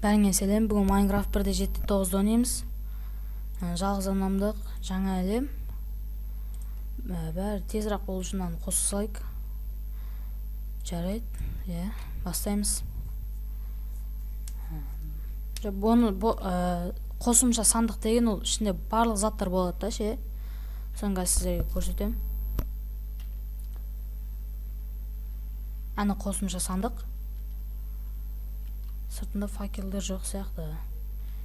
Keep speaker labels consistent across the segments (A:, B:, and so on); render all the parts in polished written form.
A: Бәріңе сәлем. Бүгін Minecraft 1.7.9 ойнаймыз. Жалғыз анамдық жаңа әлем. Бәрі тезірек болу үшін қоса салайық. Жарайды. Бастаймыз. Қосымша сандық деген ол ішінде барлық заттар болады да, ше. Соңғы сіздерге көрсетем. Аны қосымша сандық. Сыртында факелдер жоқ сияқты.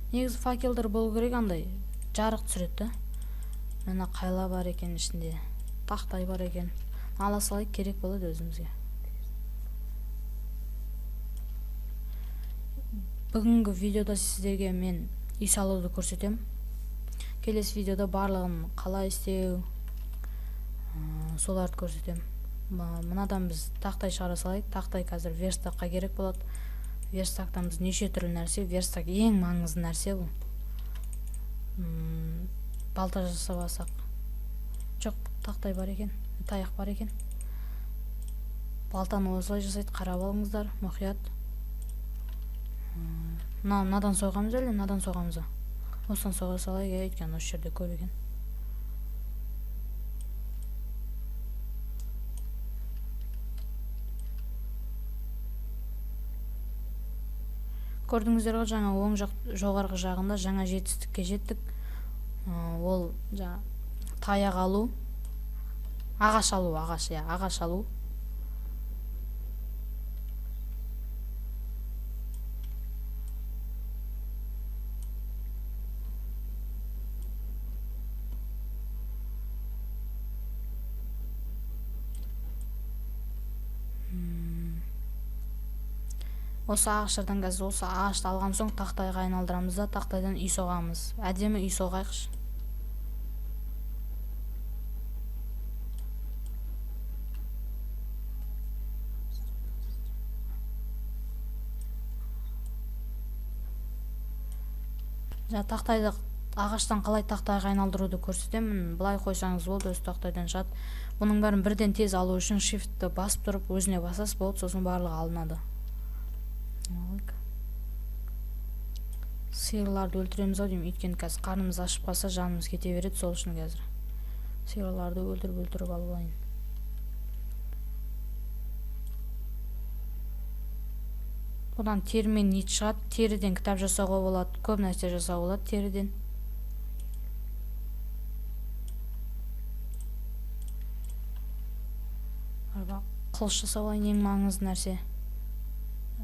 A: Негізі факелдер болу керек, андай жарық түсіреді. Мына қайла бар екен ішінде. Тақтай бар екен. Ала салайық, керек болады өзімізге. Бүгінгі видеода сіздерге мен үй салуды көрсетем. Келесі видеода барлығын қалай істеу, соларды көрсетем. Мынадан біз тақтай шығара салайық. Тақтай қазір верстаққа керек болады. Верстақтан біз неше түрлі нәрсе, верстақ ең маңызды нәрсе бұл. Балта жасап алсақ. Жоқ, тақтай бар екен, таяқ бар екен. Балтаны осылай жасайды, қарап алыңыздар, мұқият. Мынадан соғамыз әлі, мынадан соғамыз. Осыдан соға салайық, өйткені осы жерде көп екен. Көрдіңіздер ғой, жаңа оң жоғарғы жағында жаңа жетістікке жеттік. Ол таяқ алу, ағаш алу, ағаш алу. Осы ағаштардан қазір осы ағашты алған соң тақтайға айналдырамыз да, тақтайдан үй соғамыз. Әдемі үй соғайықшы. Тақтайды ағаштан қалай тақтайға айналдыруды көрсетемін. Былай қойсаңыз болды, өз тақтайдан шығады. Бұның бәрін бірден тез алу үшін shift'ті басып тұрып, өзіне басасыз болды, сосын барлығы алынады. Сиырларды өлтіреміз ау деймін, өйткені қазір қарнымыз ашып қалса жанымыз кете береді, сол үшін қазір сиырларды өлтіріп алып алайын. Бұдан терімен ет шығады, теріден кітап жасауға болады, көп нәрсе жасауға болады теріден. Қылыш жасау алайын, ең маңызды нәрсе.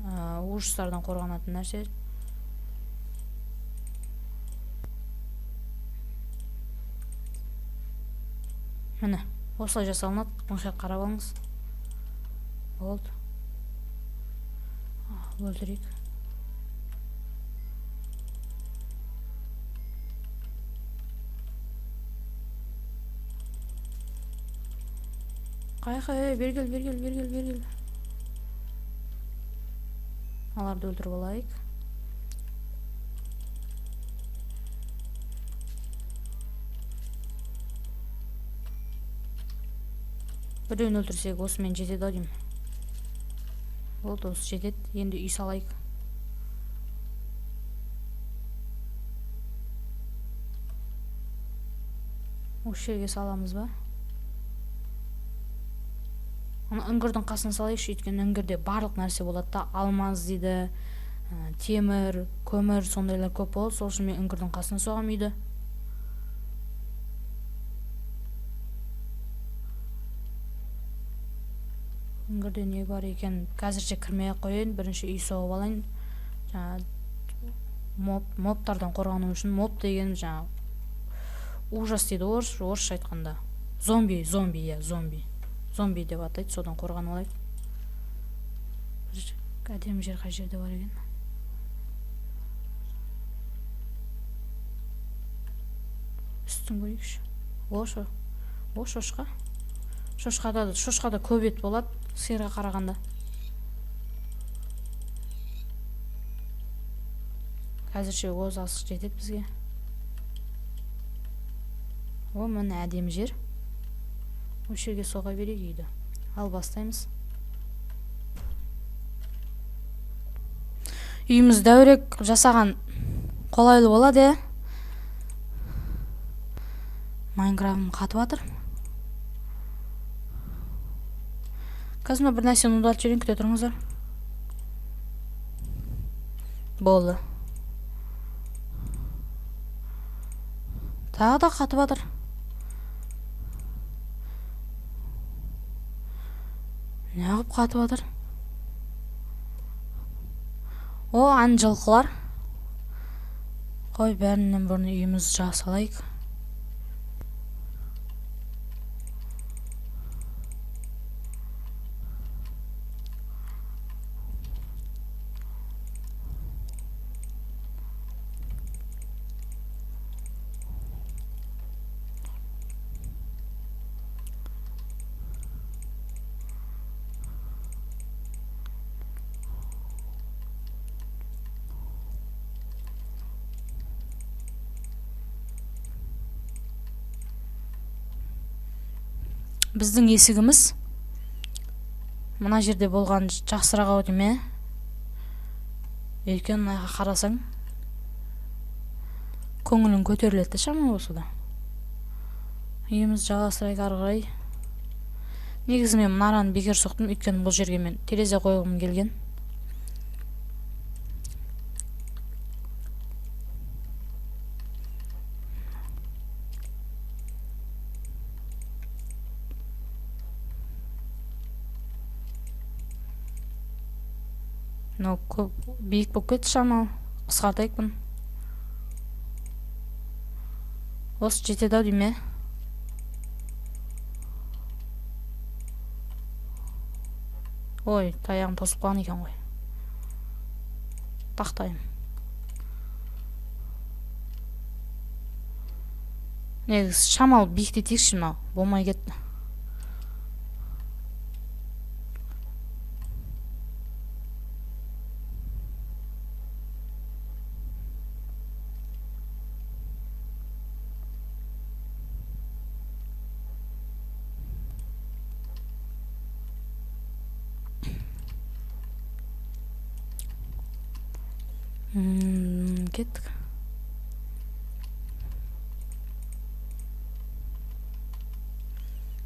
A: Ужастардан қорғанатын нәрсе. Міне, осылай жасалынады. Мұқият қарап алыңыз. Болды. Өлтірейік. Қай, бергел. Аларды өлтіріп алайық. Біреуін өлтірсек, осымен жетеді ау деймін. Болды, осы жетеді. Енді үй салайық. Осы жерге саламыз ба? Үңгірдің қасына салайықшы, өйткені үңгірде барлық нәрсе болады да, алмаз дейді, темір, көмір, сондайлар көп болады. Сол үшін мен үңгірдің қасына соғам үйді. Үңгірде не бар екен? Қазірше кірмей қойын, бірінші үй соғып алайын. Мобтардан қорғану үшін, моб деген ужас дейді орысша айтқанда. Зомби деп атайды, содан қорған алайық. Әдемі жер қай жерде бар екен? Үстін көрейікші. О, шошқа. Шошқада көп ет болады, сиырға қарағанда. Қазірше оз асық жетеді бізге. О, міне әдемі жер. Осы жерге соға берейік үйді. Ал бастаймыз. Үйіміз дәурек жасаған қолайлы болады. Майнкрафтым қатып жатыр. Қазір бір нәрсені ұмытып жүрейін, күте тұрыңыздар. Болды. Тағы да қатып жатыр. Неғып қатып жатыр? О, ан жылқылар. Қой, бәрінен бұрын үйіміз жасалайық. Біздің есігіміз мына жерде болған жақсырақ ау деме. Өйткені мына қарасаң көңілің көтеріледі шама болса да. Үйіміз жалғастырайық ары қарай. Негізі мен мынаны бекер соқтым, өйткені бұл жерге мен терезе қойғым келген. Көп биік болып кетті шамалы. Қысқартайық бұны. Осы жетеді ау дейме. Ой, таяғым тосып қалған екен ғой. Тақтайым. Негізі шамалы биіктетейікші, мынау болмай кетті. Кеттік.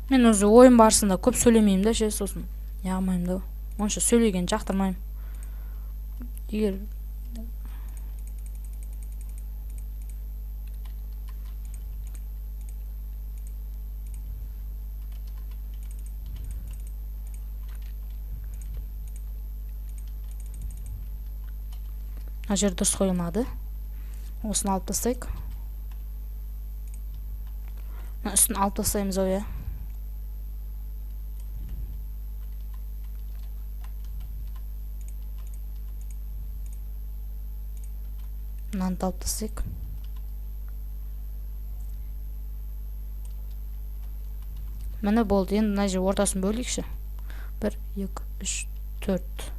A: Мен өзі ойын барысында көп сөйлемеймін да, сосын яғмайым да. Онша сөйлеген жақтырмайым. Егер мына жер дұрыс қойылмады. Осыны алып тастайық. Үстін алып тастаймыз ой. Мынаны алып тастайық. Міне болды. Енді мына жер ортасын бөлейікші. 1, 2, 3, 4.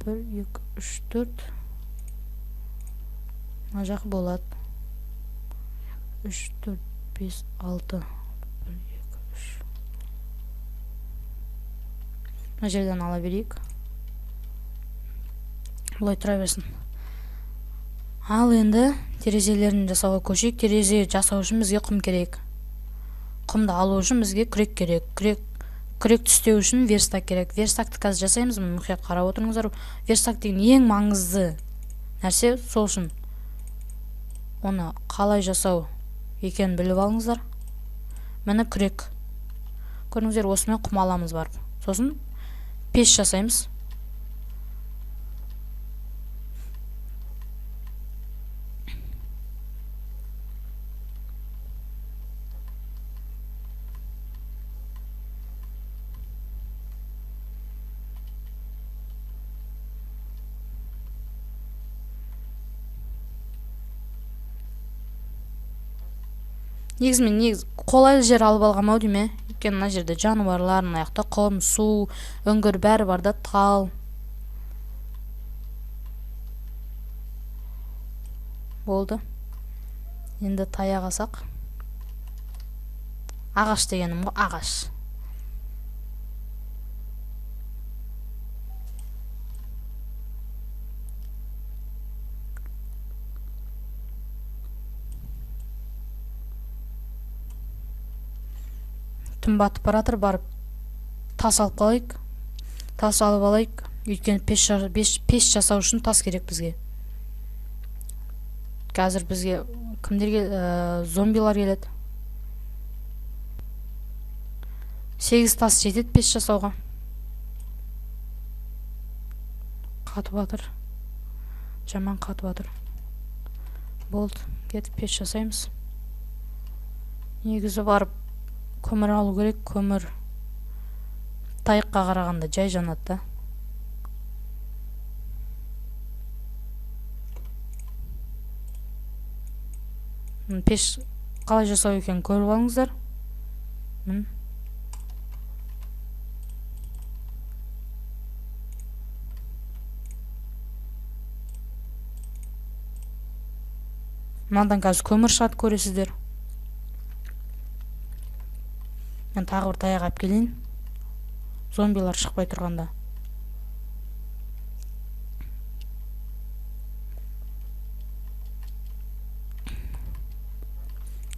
A: 1, 2, 3, 4. Мына жақ болады. 3, 4, 5, 6. 1, 2, 3. Мына жерден ала берейік. Бұлай тұра берсін. Ал енді терезелерін жасауға көшейік. Терезе жасау үшін бізге құм керек. Құмды алу үшін бізге күрек керек. Күрек түстеу үшін верстак керек. Верстакты қазір жасаймыз. Мұқият қарап отырыңыздар. Верстак деген ең маңызды нәрсе, сол үшін оны қалай жасау екенін біліп алыңыздар. Міне күрек. Көріңіздер, осымен құм аламыз барып. Сосын пеш жасаймыз. Негіз қолайлы жер алып алғам ау дейме. Өйткені мына жерде жануарлар, мына жақта құм, су, үңгір бәрі бар да, тал. Болды. Енді таяқ асақ. Ағаш дегенім ғой, ағаш. түн батып баратыр, барып тас алып қалайық. Тас алып алайық. Өйткені пеш жасау үшін тас керек бізге. Қазір бізге кімдерге зомбилар келеді. 8 тас жетеді пеш жасауға. Қатып жатыр. Жаман қатып жатыр. Болды, кетіп пеш жасаймыз. Негізі барып көмір алу керек. Көмір тайыққа қарағанда жай жанады да. Пеш қалай жасау екен көріп алыңыздар. Мынадан қазір көмір шығады, көресіздер. Мен тағы бір таяқ алып келейін. Зомбилар шықпай тұрғанда.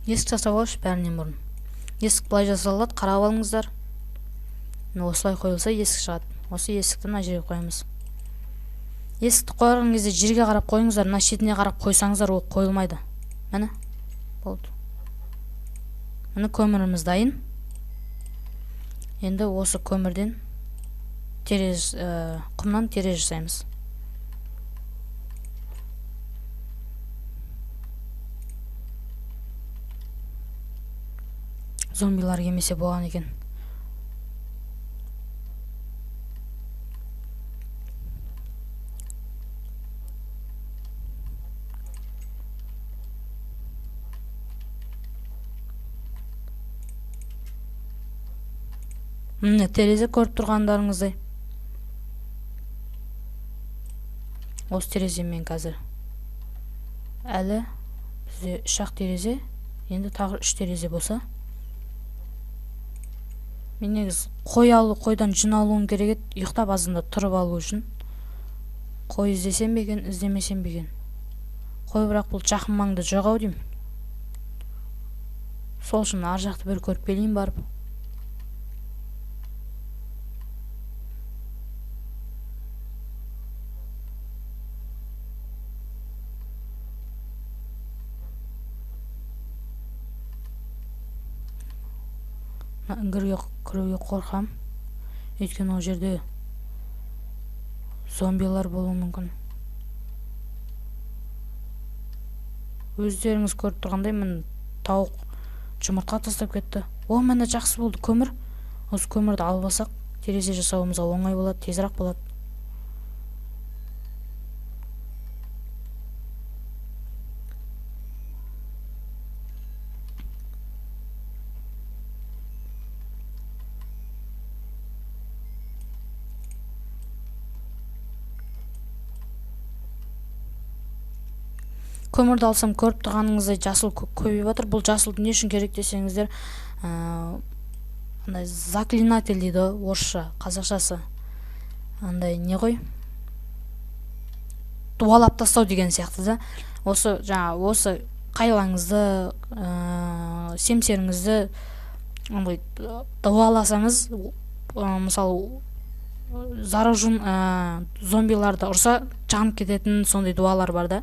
A: Есік жасап алшы бәрінен бұрын. Есік былай жасалады, қарап алыңыздар. Осылай қойылса есік шығады. Осы есікті мына жерге қоямыз. Есікті қойған кезде жерге қарап қойыңыздар, мына шетіне қарап қойсаңыздар, ол қойылмайды. Міне, болды. Міне көміріміз дайын. Енді осы көмірден құмнан терезе жасаймыз. Зомбилар келмесе болған екен. Міне терезе көріп тұрғандарыңыздай. Осы тереземен қазір. Әлі бізде 3-ақ терезе, енді тағы 3 терезе болса. Мен негіз қойдан жүн алуым керек еді, ұйықтап азында тұрып алу үшін. Қой іздесем беген, іздемесем беген. Қой бірақ бұл жақын маңда жоқ ау деймін. Сол үшін ар жақты бір көріп келейін барып. Үңгірге кіруге қорқам. Өйткені ол жерде зомбилар болуы мүмкін. Өздеріңіз көріп тұрғандай, мен тауық жұмыртқа тастап кетті. О, міне жақсы болды көмір. Осы көмірді алып алсақ, терезе жасауымызға оңай болады, тезірек болады. Көмірді алсам көріп тұрғаныңыздай жасыл көбейіп жатыр. Бұл жасылды не үшін керек десеңіздер, заклинатель дейді орысша, қазақшасы. Андай не ғой? Дуалап тастау деген сияқты да. Осы қайлаңызды, семсеріңізді дуаласаңыз, мысалы заражен зомбиларды ұрса жанып кететін сондай дуалар бар да.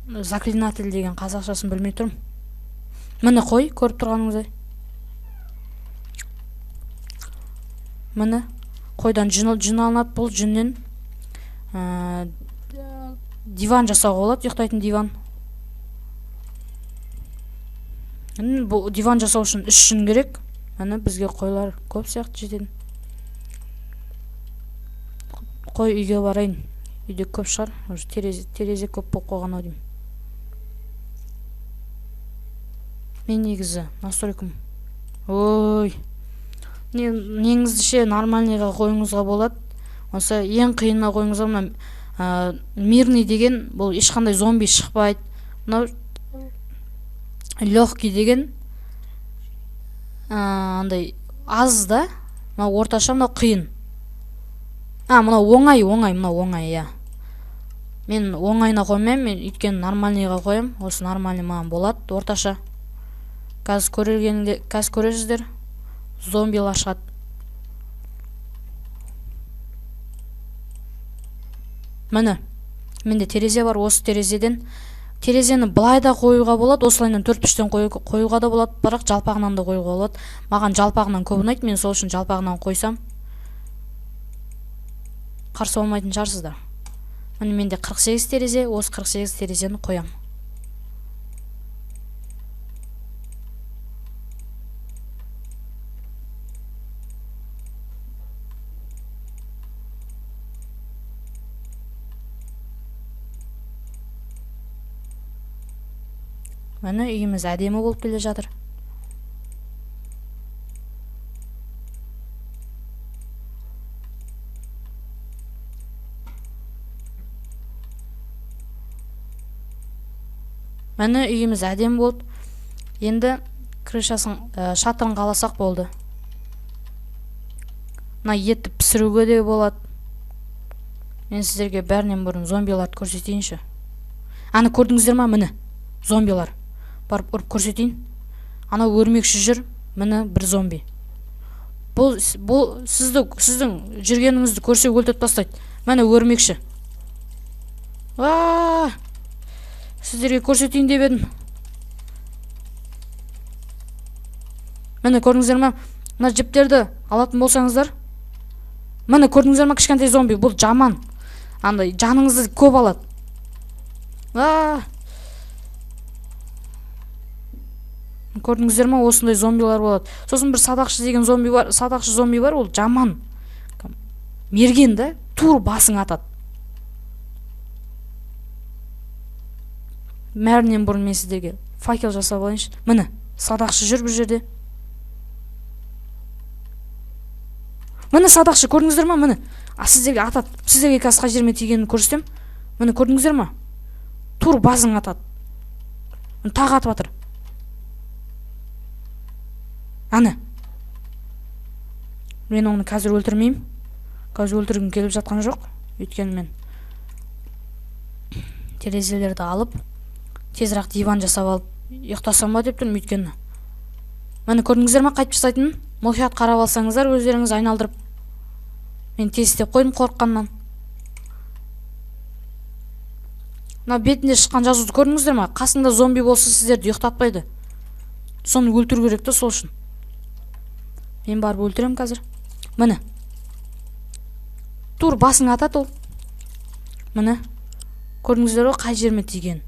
A: Заклинатель деген қазақшасын білмей тұрмын. Міне қой, көріп тұрғаныңыздай. Міне қойдан жүн алынады, бұл жүннен диван жасауға болады, ұйықтайтын диван. Бұл диван жасау үшін 3 жүн керек. Міне бізге қойлар көп сияқты жетеді. Қой үйге барайын. Үйде көп шығар. Терезе көп болып қойған ау деймін. Мен негізі настройкам. Ой. Неңізді ше нормальныйға қойыңызға болады. Осы ең қиынына қойыңызға, мына мирный деген, бұл ешқандай зомби шықпайды. Мынау легкий деген андай аз да. Мынау орташа, мынау қиын. Мынау оңай, мынау оңай, я. Мен оңайына қоймаймын, мен өйткені нормальныйға қоям. Осы нормальный маған болады, орташа. Қазір көресіздер, зомбилар шығады. Міне, менде терезе бар. Осы терезені былай да қоюға болады, осылайынан 4-3-тен қоюға да болады, бірақ жалпағынан да қоюға болады. Маған жалпағынан көп ұнайды, мен сол үшін жалпағынан қойсам қарсы болмайтын шығарсыздар. Міне менде 48 терезе, осы 48 терезені қоям. Міне үйіміз әдемі болып келе жатыр. Міне үйіміз әдемі болды. Енді крышасын, шатырын қаласақ болды. Мына етті пісіруге де болады. Мен сіздерге бәрінен бұрын зомбиларды көрсетейінші. Аны көрдіңіздер ма? Міне зомбилар. Барып ұрып көрсетейін. Ана өрмекші жүр, міне бір зомби. Бұл сіздің жүргеніңізді көрсе өлтіріп тастайды. Міне өрмекші. Сіздерге көрсетейін деп едім. Міне көрдіңіздер ма? Мына жіптерді алатын болсаңыздар. Міне көрдіңіздер ма? Кішкентай зомби. Бұл жаман. Андай жаныңызды көп алады. Көрдіңіздер ма? Осындай зомбилар болады. Сосын бір садақшы деген зомби бар. Садақшы зомби бар, ол жаман. Мерген да, тур басың атады. Мәрінен бұрын мен сіздерге факел жасап алайыншы. Міне, садақшы жүр бір жерде. Міне садақшы, көрдіңіздер ма? Міне. Сіздерге атады. Сіздерге қазір қай жеріме тигенін көрсетем. Міне көрдіңіздер ма? Тур басың атады. Тағы атып атыр. Аны. Мен оны қазір өлтірмеймін. Қазір өлтіргім келіп жатқан жоқ. Өйткені мен терезелерді алып, тезірек диван жасап алып, ұйықтасам ба деп тұрмын. Өйткені міне көрдіңіздер ма қайтып жасайтынын? Мұқият қарап алсаңыздар, өздеріңіз айналдырып. Мен тез істеп қойдым қорыққаннан. Мына бетінде шыққан жазуды көрдіңіздер ма? Қасында зомби болса сіздерді ұйықтатпайды. Соны өлтіру керек та, сол үшін. Мен барып өлтірем қазір. Міне. Тур басың атады ол. Міне. Көрдіңіздер ғой қай жеріме тиген.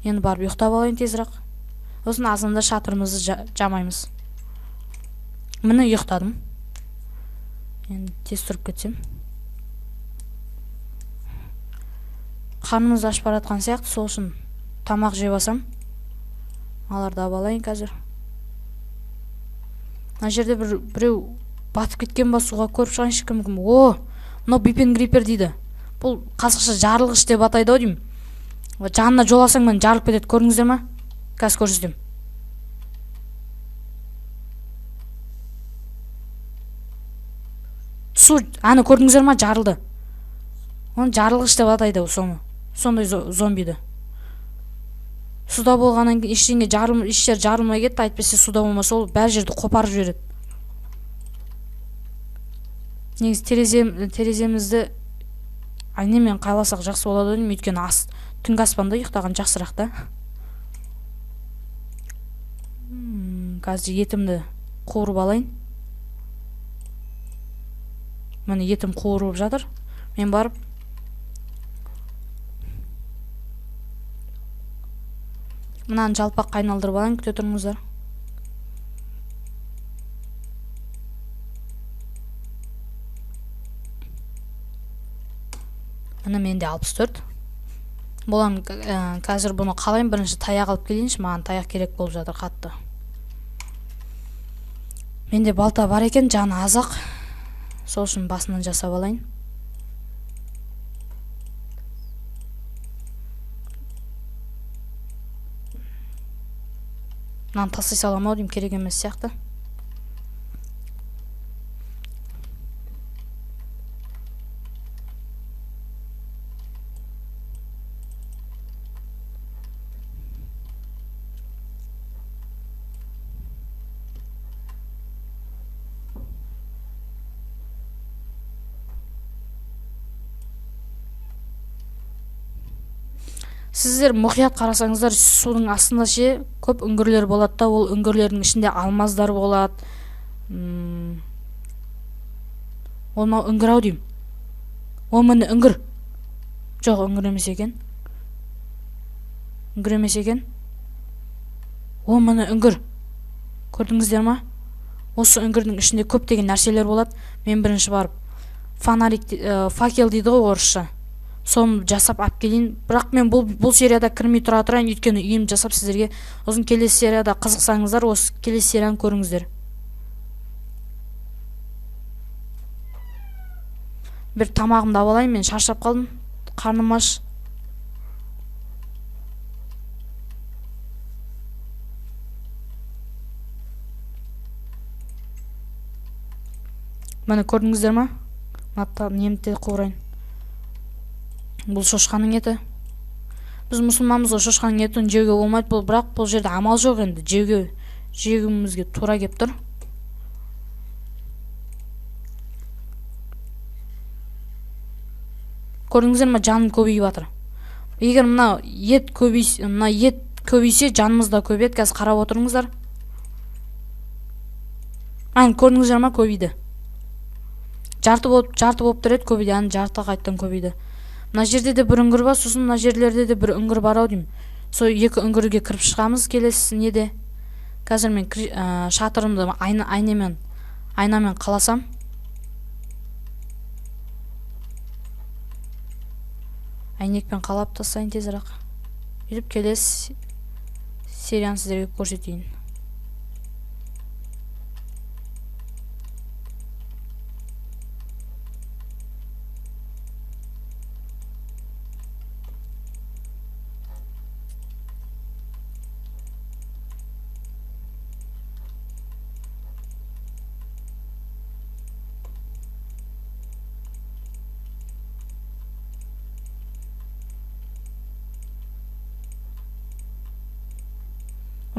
A: Енді барып ұйықтап алайын тезірек. Сосын азанда шатырымызды жамаймыз. Міне ұйықтадым. Енді тез тұрып кетсем. Қарнымыз ашып баратқан сияқты, сол үшін тамақ жеп алсам. Аларды алайын қазір. Мына жерде біреу батып кеткен ба суға, көріп шығайыншы кім. Мынау бипен гриппер дейді. Бұл қазақша жарылғыш деп атайды ау деймін. Жанына жоласаң мен жарылып кетеді, көрдіңіздер ма? Қазір көрсетем. Су, аны көрдіңіздер ма? Жарылды. Оны жарылғыш деп атайды соны. Сондай зомбиді. Суда болғаннан кейін ештер жарылмай кетті, айтпесе суда болмаса ол бәр жерді қопарып жібереді. Негізі тереземізді айнемен қайласақ жақсы болады деймін, өйткені түнгі аспанда ұйықтаған жақсырақ та. Қазір етімді қуырып алайын. Міне етім қуырып жатыр. Мен барып мынаны жалпақ айналдырып алайын, күте тұрыңыздар. Міне менде 64. Болан қазір бұны қалайын, бірінші таяқ алып келейінші, маған таяқ керек болып жатыр қатты. Менде балта бар екен, жаны азақ. Сол үшін басынан жасап алайын. Мынаны тастай салам ау деймін, керек емес сияқты. Сіздер мұқият қарасаңыздар, судың астында ше көп үңгірлер болады да, ол үңгірлердің ішінде алмаздар болады. Ол мынау үңгір ау деймін. Ол міне үңгір. Жоқ, үңгір емес екен. Үңгір емес екен. Ол міне үңгір. Көрдіңіздер ма? Осы үңгірдің ішінде көптеген нәрселер болады. Мен бірінші барып фонарик, факел дейді ғой орысша. Соны жасап алып келейін. Бірақ мен бұл серияда кірмей тұра тұрайын, өйткені үйім жасап сіздерге ұзын келесі серияда қызықсаңыздар, осы келесі серияны көріңіздер. Bir тамағымды алып алайын, мен шаршап қалдым. Қарным аш. Міне көрдіңіздер ма? Немді қуырайын. Бұл шошқаның еті. Біз мұсылманбыз, шошқаның етін жеуге болмайды. Бірақ бұл жерде амал жоқ енді. Жеуімізге тура кеп тұр. Көрдіңіздер ма? Жаным көбейіп жатыр. Егер мына ет көбейсе, жанымыз да көбейеді. Қазір қарап отырыңыздар. Көрдіңіздер ма? Көбейді. Жарты болып тұреді, көбейді. Жарты қайттан көбейді. Мына жерде де бір үңгір бар, сосын мына жерлерде де бір үңгір бар ау деймін. Сол екі үңгірге кіріп шығамыз келесі неде. Қазір мен шатырымды айнамен қаласам. Әйнекпен қалап тастайын тезірек. Үйіп келесі серияны сіздерге көрсетейін.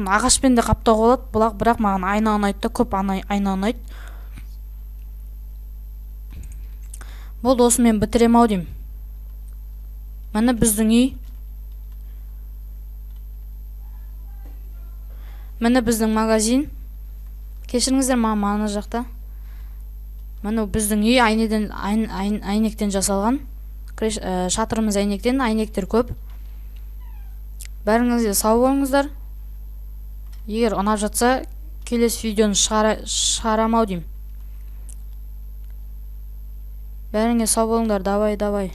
A: Ағашпен де қаптауға болады, бірақ маған айна ұнайды да, көп айна ұнайды. Болды, осымен бітірем ау деймін. Міне біздің үй. Міне біздің магазин. Кешіріңіздер, мана жақта. Міне біздің үй әйнектен жасалған. Шатырымыз әйнектен, әйнектер көп. Бәріңізге сау болыңыздар. Егер ұнап жатса, келесі видеоны шығарам ау деймін. Бәріңе сау болыңдар, давай.